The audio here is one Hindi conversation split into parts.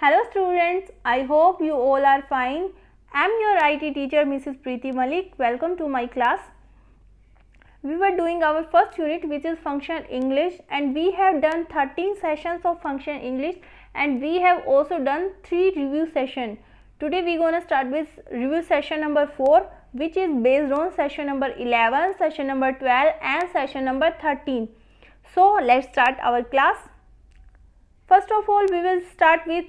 Hello students, I hope you all are fine. I am your IT teacher Mrs. Preeti Malik. Welcome to my class. We were doing our first unit which is Functional English and we have done 13 sessions of Functional English and we have also done 3 review sessions. Today we are going to start with review session number 4 which is based on session number 11, session number 12 and session number 13. So let's start our class. First of all we will start with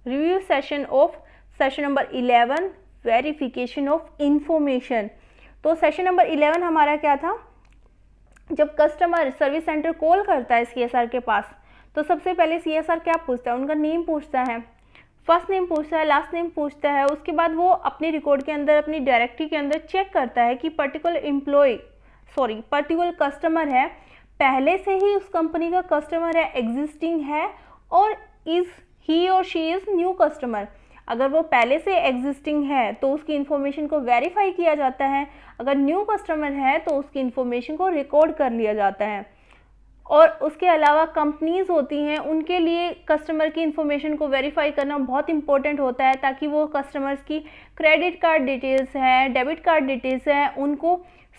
review session of session number 11 verification of information. तो सेशन नंबर 11 हमारा क्या था, जब कस्टमर सर्विस सेंटर कॉल करता है सीएसआर के पास तो सबसे पहले सीएसआर क्या पूछता है, उनका नेम पूछता है, फर्स्ट नेम पूछता है, लास्ट नेम पूछता है. उसके बाद वो अपने रिकॉर्ड के अंदर अपनी डायरेक्टरी के अंदर चेक करता है कि पर्टिकुलर कस्टमर है, पहले से ही उस कंपनी का कस्टमर है, एग्जिस्टिंग है, और इज ही और शी इज़ न्यू कस्टमर. अगर वो पहले से एग्जिस्टिंग है तो उसकी इन्फॉर्मेशन को वेरीफाई किया जाता है, अगर न्यू कस्टमर है तो उसकी इन्फॉर्मेशन को रिकॉर्ड कर लिया जाता है. और उसके अलावा कंपनीज होती हैं, उनके लिए कस्टमर की इन्फॉर्मेशन को वेरीफाई करना बहुत इंपॉर्टेंट होता है ताकि वो कस्टमर्स की क्रेडिट कार्ड डिटेल्स हैं, डेबिट कार्ड डिटेल्स हैं, उनको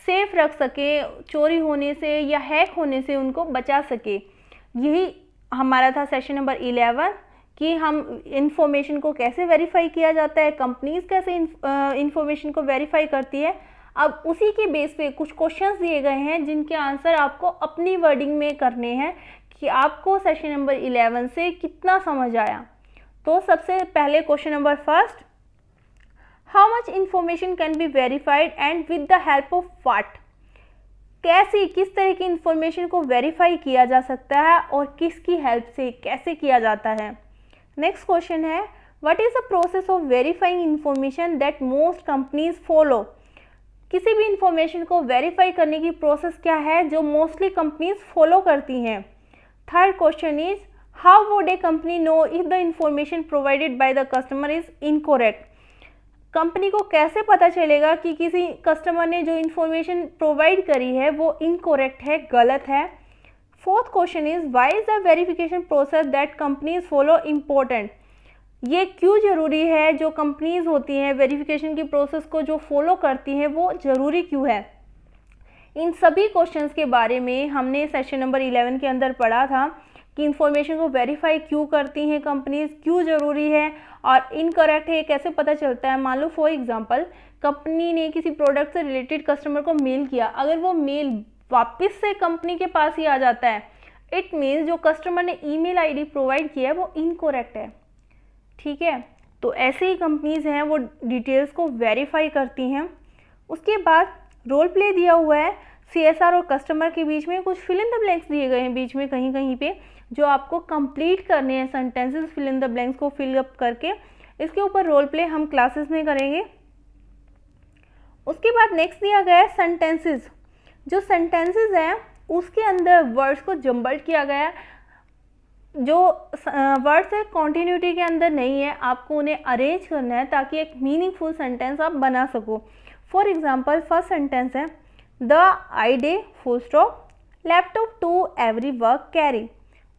सेफ रख सके, चोरी होने से या हैक होने से उनको बचा सके. यही हमारा था सेशन नंबर 11 कि हम इंफॉर्मेशन को कैसे वेरीफाई किया जाता है, कंपनीज कैसे इंफॉर्मेशन को वेरीफाई करती है. अब उसी के बेस पे कुछ क्वेश्चंस दिए गए हैं जिनके आंसर आपको अपनी वर्डिंग में करने हैं कि आपको सेशन नंबर 11 से कितना समझ आया. तो सबसे पहले question number first, how much information can be verified and with the help of what. किस तरह की इंफॉर्मेशन को वेरीफाई किया जा सकता है और किसकी हेल्प से कैसे किया जाता है. नेक्स्ट क्वेश्चन है, what is the process of verifying information that most companies follow. किसी भी इंफॉर्मेशन को वेरीफाई करने की प्रोसेस क्या है जो मोस्टली कंपनीज फॉलो करती हैं. Third question is, how would a company know if the information provided by the customer is incorrect. Company को कैसे पता चलेगा कि किसी कस्टमर ने जो इन्फॉर्मेशन प्रोवाइड करी है वो इनकरेक्ट है, गलत है. Fourth question is, why is the verification process that companies follow important. ये क्यों ज़रूरी है, जो कंपनीज होती हैं वेरिफिकेशन की प्रोसेस को जो फॉलो करती हैं वो ज़रूरी क्यों है. इन सभी क्वेश्चंस के बारे में हमने सेशन नंबर 11 के अंदर पढ़ा था कि इंफॉर्मेशन को वेरीफाई क्यों करती हैं कंपनीज, क्यों ज़रूरी है और इनकरेक्ट है कैसे पता चलता है. मान लो फॉर एग्जांपल कंपनी ने किसी प्रोडक्ट से रिलेटेड कस्टमर को मेल किया, अगर वो मेल वापस से कंपनी के पास ही आ जाता है, इट मीन्स जो कस्टमर ने ईमेल आईडी प्रोवाइड किया है वो इनकरेक्ट है. ठीक है, तो ऐसे ही कंपनीज हैं वो डिटेल्स को वेरीफाई करती हैं. उसके बाद रोल प्ले दिया हुआ है सीएसआर और कस्टमर के बीच में, कुछ फिल इन द ब्लैंक्स दिए गए हैं बीच में कहीं कहीं पे जो आपको कंप्लीट करने हैं. Sentences fill in the blanks को फिल अप करके इसके ऊपर रोल प्ले हम क्लासेस में करेंगे. उसके बाद नेक्स्ट दिया गया है सेंटेंसेस. जो सेंटेंसेस हैं उसके अंदर वर्ड्स को जम्बल्ड किया गया है. जो वर्ड्स है कॉन्टिन्यूटी के अंदर नहीं है, आपको उन्हें अरेंज करना है ताकि एक मीनिंगफुल सेंटेंस आप बना सको. फॉर एग्जांपल फर्स्ट सेंटेंस है, the I day full stop laptop to every work carry.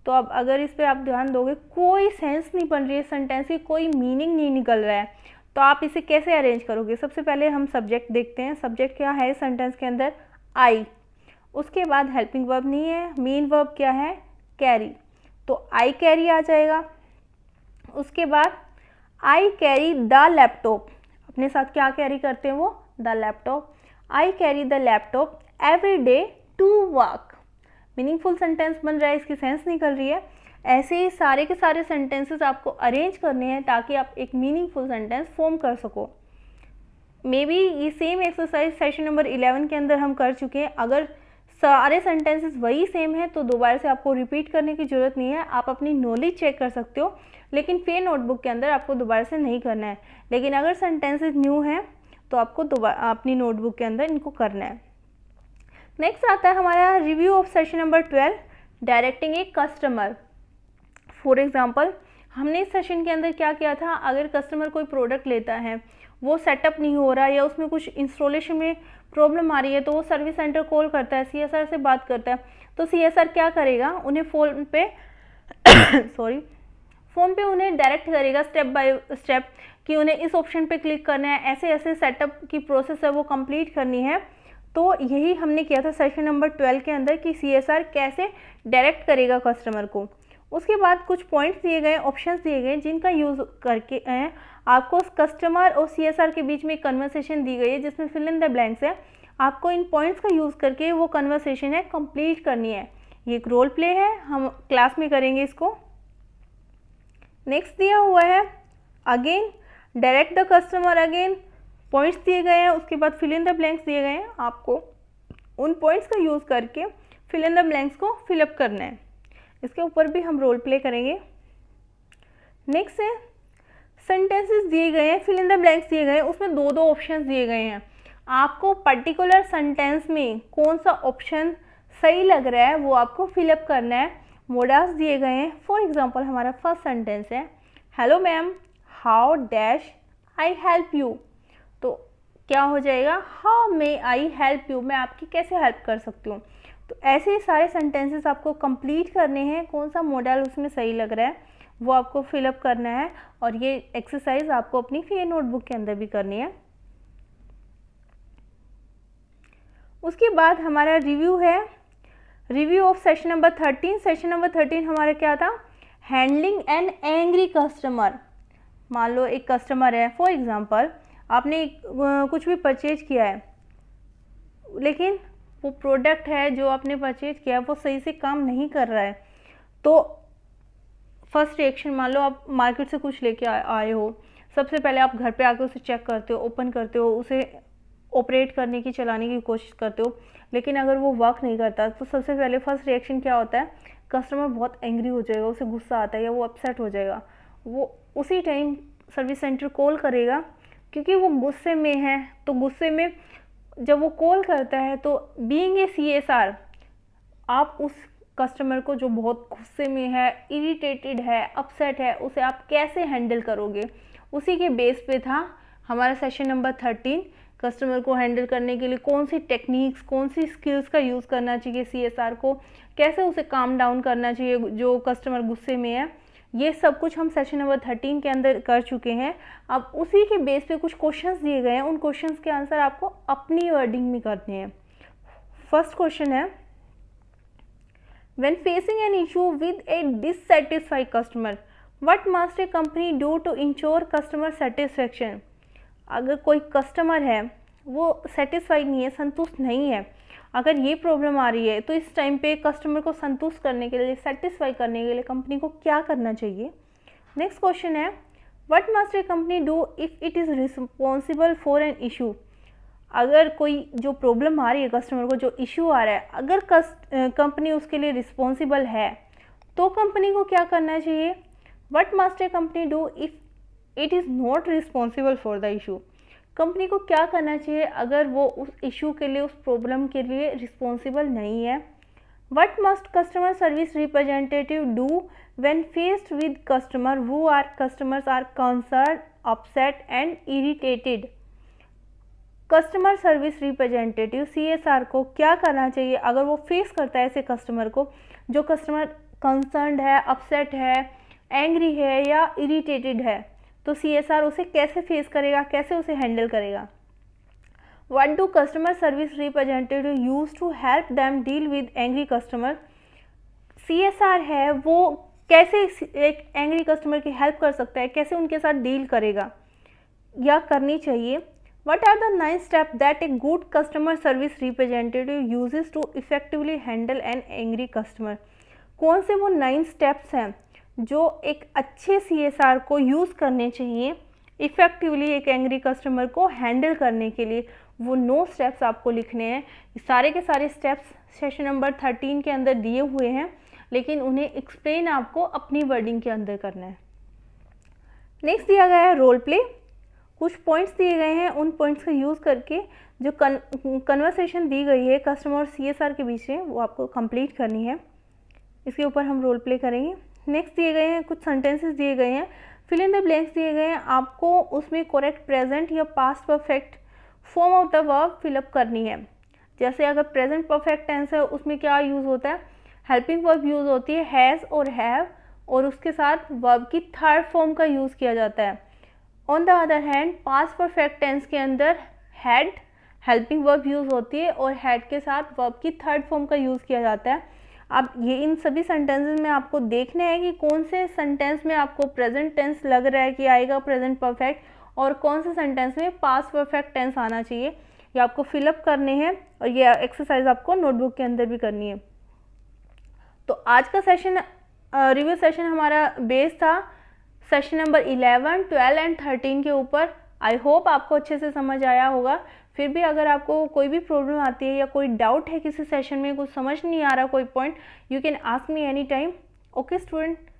तो अब अगर इस पर आप ध्यान दोगे कोई सेंस नहीं बन रही है सेंटेंस की, कोई मीनिंग नहीं निकल रहा है, तो आप इसे कैसे अरेंज करोगे. सबसे पहले हम सब्जेक्ट देखते हैं. सब्जेक्ट क्या है सेंटेंस के अंदर, आई. उसके बाद हेल्पिंग वर्ब नहीं है, मेन वर्ब क्या है, कैरी, तो आई कैरी आ जाएगा. उसके बाद आई कैरी द लैपटॉप, अपने साथ क्या कैरी करते हैं वो, the laptop. I carry the laptop every day to work. Meaningful sentence बन रहा है, इसकी सेंस निकल रही है. ऐसे ही सारे के सारे सेंटेंसेस आपको अरेंज करने हैं ताकि आप एक मीनिंगफुल सेंटेंस फॉर्म कर सको. मे बी ये सेम एक्सरसाइज सेशन नंबर 11 के अंदर हम कर चुके हैं. अगर सारे सेंटेंसेस वही सेम है तो दोबारा से आपको रिपीट करने की ज़रूरत नहीं है, आप अपनी नॉलेज चेक कर सकते हो, लेकिन फेयर नोटबुक के अंदर आपको दोबारा से नहीं करना है. लेकिन अगर सेंटेंसेस न्यू हैं तो आपको दोबारा अपनी नोटबुक के अंदर इनको करना है. नेक्स्ट आता है हमारा review of session number 12, directing a customer. For example हमने इस सेशन के अंदर क्या किया था, अगर कस्टमर कोई प्रोडक्ट लेता है, वो सेटअप नहीं हो रहा या उसमें कुछ इंस्टॉलेशन में प्रॉब्लम आ रही है तो वो सर्विस सेंटर कॉल करता है, सीएसआर से बात करता है. तो सीएसआर क्या करेगा, उन्हें फ़ोन पे फ़ोन पे उन्हें डायरेक्ट करेगा स्टेप बाय स्टेप कि उन्हें इस ऑप्शन पे क्लिक करना है, ऐसे ऐसे सेटअप की प्रोसेस है वो कंप्लीट करनी है। तो यही हमने किया था सेशन नंबर 12 के अंदर कि CSR कैसे डायरेक्ट करेगा कस्टमर को। उसके बाद कुछ पॉइंट्स दिए गए, ऑप्शंस दिए गए जिनका यूज़ करके आपको कस्टमर और CSR के बीच में एक कन्वर्सेशन दी गई है जिसमें फिल इन द ब्लैंक्स है। आपको इन पॉइंट्स का यूज़ करके वो कन्वर्सेशन है कंप्लीट करनी है। ये एक रोल प्ले है, हम क्लास में करेंगे इसको। नेक्स्ट दिया हुआ है again direct the customer, again points दिए गए हैं, उसके बाद फिल इन द ब्लैंक्स दिए गए हैं। आपको उन पॉइंट्स का यूज़ करके फिल इन द ब्लैंक्स को फिलअप करना है। इसके ऊपर भी हम रोल प्ले करेंगे। नेक्स्ट है सेंटेंसेस दिए गए हैं, फिल इन द ब्लैंक्स दिए गए हैं, उसमें दो दो ऑप्शंस दिए गए हैं। आपको पर्टिकुलर सेंटेंस में कौन सा ऑप्शन सही लग रहा है वो आपको फिलअप करना है। मोडास दिए गए हैं। फॉर एग्जांपल हमारा फर्स्ट सेंटेंस है hello ma'am how dash I help you. तो क्या हो जाएगा, how may I help you, मैं आपकी कैसे हेल्प कर सकती हूँ। तो ऐसे ही सारे सेंटेंसेस आपको कंप्लीट करने हैं, कौन सा मॉडल उसमें सही लग रहा है वो आपको फिलअप करना है। और ये एक्सरसाइज आपको अपनी फेयर नोटबुक के अंदर भी करनी है। उसके बाद हमारा रिव्यू है, review of session number 13। Session number 13 हमारा क्या था, हैंडलिंग एन एंग्री कस्टमर। मान लो एक कस्टमर है, फॉर एग्जांपल आपने कुछ भी परचेज किया है लेकिन वो प्रोडक्ट है जो आपने परचेज किया है वो सही से काम नहीं कर रहा है। तो फर्स्ट रिएक्शन, मान लो आप मार्केट से कुछ लेके आए हो, सबसे पहले आप घर पे आके उसे चेक करते हो, ओपन करते हो, उसे ऑपरेट करने की, चलाने की कोशिश करते हो, लेकिन अगर वो वर्क नहीं करता तो सबसे पहले फर्स्ट रिएक्शन क्या होता है, कस्टमर बहुत एंग्री हो जाएगा, उसे गुस्सा आता है या वो अपसेट हो जाएगा। वो उसी टाइम सर्विस सेंटर कॉल करेगा क्योंकि वो गुस्से में है। तो गुस्से में जब वो कॉल करता है तो बीइंग ए CSR आप उस कस्टमर को जो बहुत गुस्से में है, इरिटेटेड है, अपसेट है, उसे आप कैसे हैंडल करोगे, उसी के बेस पे था हमारा सेशन नंबर 13। कस्टमर को हैंडल करने के लिए कौन सी टेक्निक्स, कौन सी स्किल्स का यूज़ करना चाहिए CSR को, कैसे उसे काम डाउन करना चाहिए जो कस्टमर गुस्से में है, ये सब कुछ हम सेशन नंबर 13 के अंदर कर चुके हैं। अब उसी के बेस पे कुछ क्वेश्चंस दिए गए हैं, उन क्वेश्चंस के आंसर आपको अपनी वर्डिंग में करने हैं। फर्स्ट क्वेश्चन है when facing an issue with a dissatisfied customer what must a company do to ensure customer satisfaction. अगर कोई कस्टमर है वो सेटिस्फाइड नहीं है, संतुष्ट नहीं है, अगर ये प्रॉब्लम आ रही है तो इस टाइम पे कस्टमर को संतुष्ट करने के लिए, सेटिस्फाई करने के लिए कंपनी को क्या करना चाहिए। नेक्स्ट क्वेश्चन है what must a company do if it is responsible for an issue. अगर कोई जो प्रॉब्लम आ रही है कस्टमर को, जो इशू आ रहा है, अगर कंपनी उसके लिए रिस्पॉन्सिबल है तो कंपनी को क्या करना चाहिए। What must a company do if it is not responsible for the issue. Company को क्या करना चाहिए अगर वो उस इशू के लिए, उस प्रॉब्लम के लिए रिस्पॉन्सिबल नहीं है। What must customer service representative do when faced with customer who are customers are concern, upset and irritated. Customer service representative CSR को क्या करना चाहिए अगर वो फेस करता है ऐसे कस्टमर को जो कस्टमर कंसर्न्ड है, अपसेट है, एंग्री है या इरिटेटेड है। तो CSR उसे कैसे फेस करेगा, कैसे उसे हैंडल करेगा। What do customer service representative use to help them deal with angry customer. CSR है वो कैसे एक एंग्री कस्टमर की हेल्प कर सकता है, कैसे उनके साथ डील करेगा या करनी चाहिए। What are the 9 steps that a good customer service representative uses to effectively handle an angry customer. कौन से वो 9 steps हैं जो एक अच्छे CSR को यूज़ करने चाहिए इफ़ेक्टिवली एक एंग्री कस्टमर को हैंडल करने के लिए। वो 9 स्टेप्स आपको लिखने हैं। सारे के सारे स्टेप्स सेशन नंबर 13 के अंदर दिए हुए हैं, लेकिन उन्हें एक्सप्लेन आपको अपनी वर्डिंग के अंदर करना है। नेक्स्ट दिया गया है रोल प्ले। कुछ पॉइंट्स दिए गए हैं, उन पॉइंट्स का यूज़ करके जो कन्वर्सेशन दी गई है कस्टमर और CSR के बीच में वो आपको कंप्लीट करनी है। इसके ऊपर हम रोल प्ले करेंगे। नेक्स्ट दिए गए हैं कुछ सेंटेंसेस दिए गए हैं, फिल इन द ब्लैंक्स दिए गए हैं। आपको उसमें करेक्ट प्रेजेंट या past perfect form of the verb fill up करनी है। जैसे अगर प्रेजेंट परफेक्ट टेंस है उसमें क्या यूज़ होता है, हेल्पिंग वर्ब यूज़ होती है हैज़ और हैव, और उसके साथ वर्ब की थर्ड फॉर्म का यूज़ किया जाता है। On the other hand past perfect tense के अंदर हैड हेल्पिंग वर्ब यूज़ होती है और हैड के साथ वर्ब की थर्ड फॉर्म का यूज़ किया जाता है। अब ये इन सभी सेंटेंसेस में आपको देखना है कि कौन से सेंटेंस में आपको प्रेजेंट टेंस लग रहा है कि आएगा प्रेजेंट परफेक्ट, और कौन से सेंटेंस में पास्ट परफेक्ट टेंस आना चाहिए। ये आपको फिलअप करने हैं और ये एक्सरसाइज आपको नोटबुक के अंदर भी करनी है। तो आज का सेशन रिव्यू सेशन हमारा बेस था सेशन नंबर 11, 12 एंड 13 के ऊपर। आई होप आपको अच्छे से समझ आया होगा। फिर भी अगर आपको कोई भी प्रॉब्लम आती है या कोई डाउट है किसी सेशन में, कुछ समझ नहीं आ रहा कोई point, you can ask me any time. Okay student.